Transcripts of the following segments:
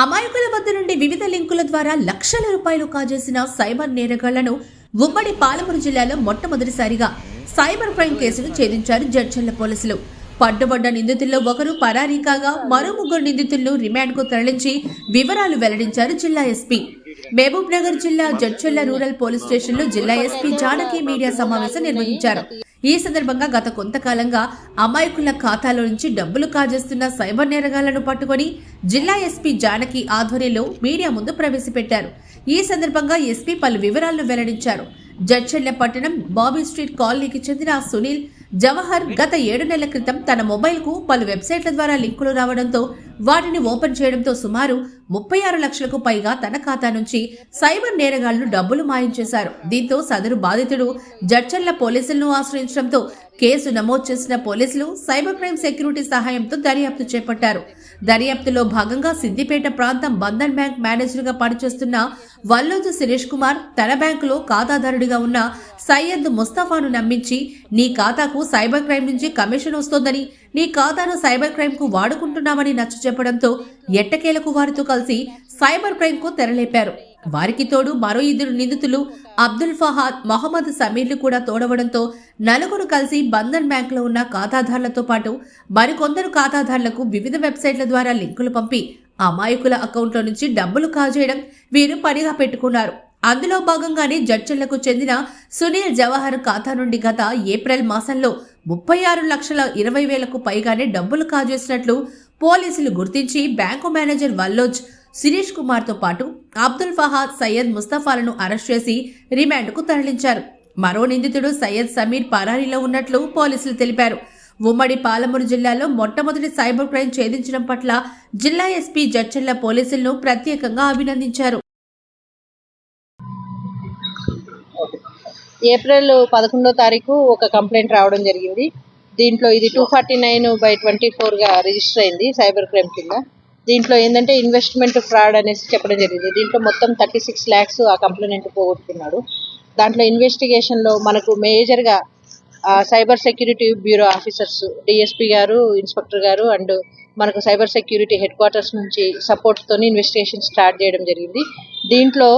అమాయకుల వద్ద నుండి వివిధ లింకుల ద్వారా లక్షల రూపాయలు కాజేసిన సైబర్ నేరగాళ్లను ఉమ్మడి పాలమూరు జిల్లాలో మొట్టమొదటిసారిగా సైబర్ క్రైమ్ కేసును ఛేదించారు జడ్చర్ల పోలీసులు. పట్టుబడ్డ నిందితుల్లో ఒకరు పరారీ కాగా మరో ముగ్గురు నిందితులను రిమాండ్కు తరలించి వివరాలు వెల్లడించారు జిల్లా ఎస్పీ. మహబూబ్ నగర్ జిల్లా జడ్చర్ల రూరల్ పోలీస్ స్టేషన్లో జిల్లా ఎస్పీ జానకి మీడియా సమావేశం నిర్వహించారు. ఈ సందర్భంగా గత కొంతకాలంగా అమాయకుల ఖాతాలో నుంచి డబ్బులు కాజేస్తున్న సైబర్ నేరగాళ్లను పట్టుకొని జిల్లా ఎస్పీ జానకి ఆధ్వర్యంలో మీడియా ముందు ప్రవేశపెట్టారు. ఈ సందర్భంగా ఎస్పీ పలు వివరాలను వెల్లడించారు. జడ్చర్ల పట్టణం బాబీ స్ట్రీట్ కాలనీకి చెందిన సునీల్ జవహర్ గత 7 నెలల క్రితం తన మొబైల్కు పలు వెబ్సైట్ల ద్వారా లింకులు రావడంతో వాటిని ఓపెన్ చేయడంతో సుమారు 36 లక్షలకు పైగా తన ఖాతా నుంచి సైబర్ నేరగాళ్లు డబ్బులు మాయించేశారు. దీంతో సదరు బాధితుడు జడ్చర్ల పోలీసులను ఆశ్రయించడంతో కేసు నమోదు చేసిన పోలీసులు సైబర్ క్రైమ్ సెక్యూరిటీ సహాయంతో దర్యాప్తు చేపట్టారు. దర్యాప్తులో భాగంగా సిద్దిపేట ప్రాంతం బంధన్ బ్యాంక్ మేనేజర్గా పనిచేస్తున్న వల్లోజు శిరీష్ కుమార్ తన బ్యాంకులో ఖాతాదారుడిగా ఉన్న సయ్యద్ ముస్తఫాను నమ్మించి నీ ఖాతాకు సైబర్ క్రైమ్ నుంచి కమిషన్ వస్తోందని, నీ ఖాతాను సైబర్ క్రైమ్ కు వాడుకుంటున్నామని నచ్చ చెప్పడంతో ఎట్టకేలకు వారితో కలిసి సైబర్ క్రైమ్ కు తెరలేపారు. వారికి తోడు మరో 2 నిందితులు అబ్దుల్ ఫహాద్, మొహమ్మద్ సమీర్లు కూడా తోడవడంతో నలుగురు కలిసి బంధన్ బ్యాంకులో ఉన్న ఖాతాదారులతో పాటు మరికొందరు ఖాతాదారులకు వివిధ వెబ్సైట్ల ద్వారా లింకులు పంపి అమాయకుల అకౌంట్ల నుంచి డబ్బులు కాజేయడం వీరు పనిగా పెట్టుకున్నారు. అందులో భాగంగానే జడ్చర్లకు చెందిన సునీల్ జవహర్ ఖాతా నుండి గత ఏప్రిల్ మాసంలో 36,20,000కు పైగానే డబ్బులు కాజేసినట్లు పోలీసులు గుర్తించి బ్యాంకు మేనేజర్ వల్లోజ్ శిరీష్ కుమార్ తో పాటు అబ్దుల్ ఫహాద్, సయ్యద్ ముస్తఫాలను అరెస్ట్ చేసి రిమాండ్కు తరలించారు. మరో నిందితుడు సయ్యద్ సమీర్ పరారీలో ఉన్నట్లు పోలీసులు తెలిపారు. ఉమ్మడి పాలమూరు జిల్లాలో మొట్టమొదటి సైబర్ క్రైమ్ ఛేదించడం పట్ల జిల్లా ఎస్పీ జడ్చర్ల పోలీసులను ప్రత్యేకంగా అభినందించారు. ఏప్రిల్ 11వ తారీఖు ఒక కంప్లైంట్ రావడం జరిగింది. దీంట్లో ఇది 249/24గా రిజిస్టర్ అయింది సైబర్ క్రైమ్ కింద. దీంట్లో ఏంటంటే ఇన్వెస్ట్మెంట్ ఫ్రాడ్ అనేసి చెప్పడం జరిగింది. దీంట్లో మొత్తం 36 lakhs ఆ కంప్లైంట్ పోగొట్టుకున్నాడు. దాంట్లో ఇన్వెస్టిగేషన్లో మనకు మేజర్గా cyber security bureau officers, DSP గారు, ఇన్స్పెక్టర్ గారు అండ్ మనకు సైబర్ సెక్యూరిటీ హెడ్ క్వార్టర్స్ నుంచి సపోర్ట్తో ఇన్వెస్టిగేషన్ స్టార్ట్ చేయడం జరిగింది. దీంట్లో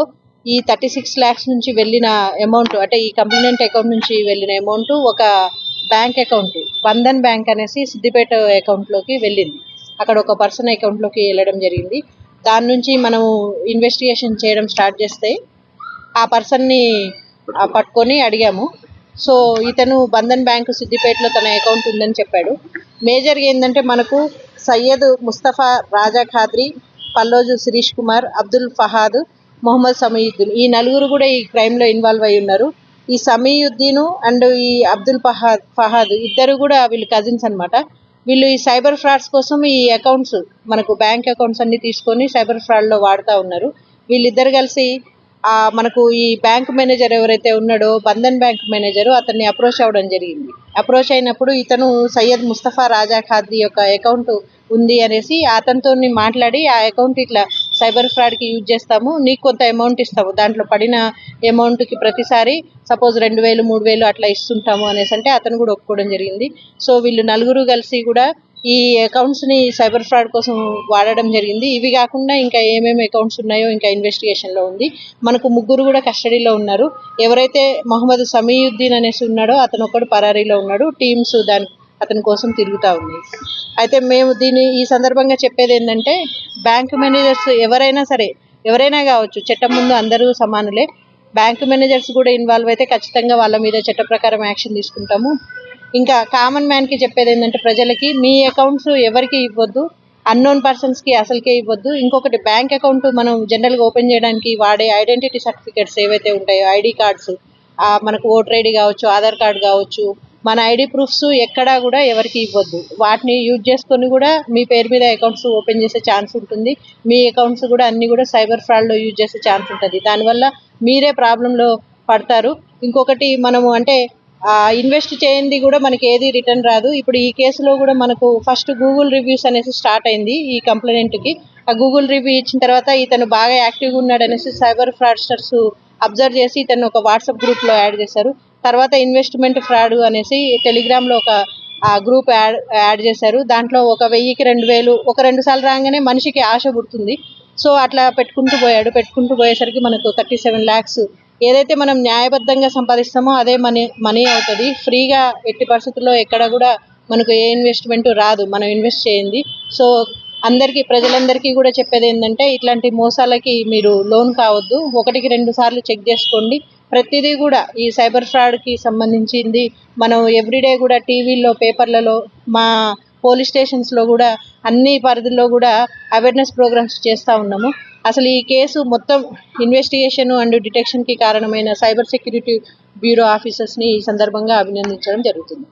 ఈ 36 lakhs నుంచి వెళ్ళిన అమౌంట్, అంటే ఈ కంప్లైంట్ అకౌంట్ నుంచి వెళ్ళిన అమౌంట్ ఒక బ్యాంక్ అకౌంట్, బంధన్ బ్యాంక్ అనేసి సిద్దిపేట అకౌంట్లోకి వెళ్ళింది. అక్కడ ఒక పర్సన్ అకౌంట్లోకి వెళ్ళడం జరిగింది. దాని నుంచి మనము ఇన్వెస్టిగేషన్ చేయడం స్టార్ట్ చేస్తే ఆ పర్సన్ని పట్టుకొని అడిగాము. సో ఇతను బంధన్ బ్యాంకు సిద్దిపేటలో తన అకౌంట్ ఉందని చెప్పాడు. మేజర్గా ఏంటంటే మనకు సయ్యద్ ముస్తఫా, రాజా ఖాద్రి, పల్లోజు శిరీష్ కుమార్, అబ్దుల్ ఫహాద్, మొహమ్మద్ సమీయుద్దీన్ ఈ నలుగురు కూడా ఈ క్రైమ్లో ఇన్వాల్వ్ అయి ఉన్నారు. ఈ సమీయుద్దీన్ అండ్ ఈ అబ్దుల్ ఫహాద్ ఇద్దరు కూడా వీళ్ళు కజిన్స్ అనమాట. వీళ్ళు ఈ సైబర్ ఫ్రాడ్స్ కోసం ఈ అకౌంట్స్, మనకు బ్యాంక్ అకౌంట్స్ అన్ని తీసుకొని సైబర్ ఫ్రాడ్లో వాడుతూ ఉన్నారు. వీళ్ళిద్దరు కలిసి మనకు ఈ బ్యాంక్ మేనేజర్ ఎవరైతే ఉన్నాడో బంధన్ బ్యాంక్ మేనేజరు అతన్ని అప్రోచ్ అవ్వడం జరిగింది. అప్రోచ్ అయినప్పుడు ఇతను సయ్యద్ ముస్తఫా, రాజా ఖాద్రి యొక్క అకౌంట్ ఉంది అనేసి అతనితో మాట్లాడి ఆ అకౌంట్ ఇట్లా సైబర్ ఫ్రాడ్కి యూజ్ చేస్తాము, నీకు కొంత అమౌంట్ ఇస్తాము, దాంట్లో పడిన అమౌంట్కి ప్రతిసారి సపోజ్ 2,000, 3,000 అట్లా ఇస్తుంటాము అనేసి అంటే అతను కూడా ఒప్పుకోవడం జరిగింది. సో వీళ్ళు నలుగురు కలిసి కూడా ఈ అకౌంట్స్ని సైబర్ ఫ్రాడ్ కోసం వాడడం జరిగింది. ఇవి కాకుండా ఇంకా ఏమేమి అకౌంట్స్ ఉన్నాయో ఇంకా ఇన్వెస్టిగేషన్లో ఉంది. మనకు ముగ్గురు కూడా కస్టడీలో ఉన్నారు. ఎవరైతే మొహమ్మద్ సమీయుద్దీన్ అనేసి ఉన్నాడో అతను ఒక్కడు పరారీలో ఉన్నాడు. టీమ్స్ అతని కోసం తిరుగుతూ ఉన్నాయి. అయితే మేము ఈ సందర్భంగా చెప్పేది ఏంటంటే, బ్యాంక్ మేనేజర్స్ ఎవరైనా కావచ్చు, చట్టం ముందు అందరూ సమానులే. బ్యాంక్ మేనేజర్స్ కూడా ఇన్వాల్వ్ అయితే ఖచ్చితంగా వాళ్ళ మీద చట్ట ప్రకారం యాక్షన్ తీసుకుంటాము. ఇంకా కామన్ మ్యాన్కి చెప్పేది ఏంటంటే, ప్రజలకి మీ అకౌంట్స్ ఎవరికి ఇవ్వద్దు, అన్నోన్ పర్సన్స్కి అసలుకే ఇవ్వద్దు. ఇంకొకటి, బ్యాంక్ అకౌంట్ మనం జనరల్గా ఓపెన్ చేయడానికి వాడే ఐడెంటిటీ సర్టిఫికేట్స్ ఏవైతే ఉంటాయో, ఐడి కార్డ్స్, మనకు ఓటర్ ఐడి కావచ్చు, ఆధార్ కార్డు కావచ్చు, మన ఐడి ప్రూఫ్స్ ఎక్కడా కూడా ఎవరికి ఇవ్వద్దు. వాటిని యూజ్ చేసుకొని కూడా మీ పేరు మీద అకౌంట్స్ ఓపెన్ చేసే ఛాన్స్ ఉంటుంది. మీ అకౌంట్స్ కూడా అన్నీ కూడా సైబర్ ఫ్రాడ్లో యూజ్ చేసే ఛాన్స్ ఉంటుంది. దానివల్ల మీరే ప్రాబ్లంలో పడతారు. ఇంకొకటి, మనము అంటే ఇన్వెస్ట్ చేయింది కూడా మనకి ఏది రిటర్న్ రాదు. ఇప్పుడు ఈ కేసులో కూడా మనకు ఫస్ట్ గూగుల్ రివ్యూస్ అనేసి స్టార్ట్ అయింది ఈ కంప్లైంట్కి. ఆ గూగుల్ రివ్యూ ఇచ్చిన తర్వాత ఇతను బాగా యాక్టివ్గా ఉన్నాడు అనేసి సైబర్ ఫ్రాడ్స్టర్స్ అబ్జర్వ్ చేసి ఇతను ఒక వాట్సాప్ గ్రూప్లో యాడ్ చేశారు. తర్వాత ఇన్వెస్ట్మెంట్ ఫ్రాడ్ అనేసి టెలిగ్రామ్లో ఒక గ్రూప్ యాడ్ చేశారు. దాంట్లో ఒక 1000కి 2,000 ఒక 2 సార్లు రాగానే మనిషికి ఆశ పుడుతుంది. సో అట్లా పెట్టుకుంటూ పోయేసరికి మనకు 37 lakhs ఏదైతే మనం న్యాయబద్ధంగా సంపాదిస్తామో అదే మనీ అవుతుంది. ఫ్రీగా ఎట్టి పరిస్థితుల్లో ఎక్కడ కూడా మనకు ఏ ఇన్వెస్ట్మెంట్ రాదు మనం ఇన్వెస్ట్ చేయండి. సో ప్రజలందరికీ కూడా చెప్పేది ఏంటంటే ఇట్లాంటి మోసాలకి మీరు లోన్ కావద్దు. 1-2 సార్లు చెక్ చేసుకోండి. ప్రతిదీ కూడా ఈ సైబర్ ఫ్రాడ్కి సంబంధించింది మనం ఎవ్రీడే కూడా టీవీల్లో, పేపర్లలో, మా పోలీస్ స్టేషన్స్లో కూడా అన్ని పరిధుల్లో కూడా అవేర్నెస్ ప్రోగ్రామ్స్ చేస్తూ ఉన్నాము. అసలు ఈ కేసు మొత్తం ఇన్వెస్టిగేషన్ అండ్ డిటెక్షన్కి కారణమైన సైబర్ సెక్యూరిటీ బ్యూరో ఆఫీసర్స్ని ఈ సందర్భంగా అభినందించడం జరుగుతుంది.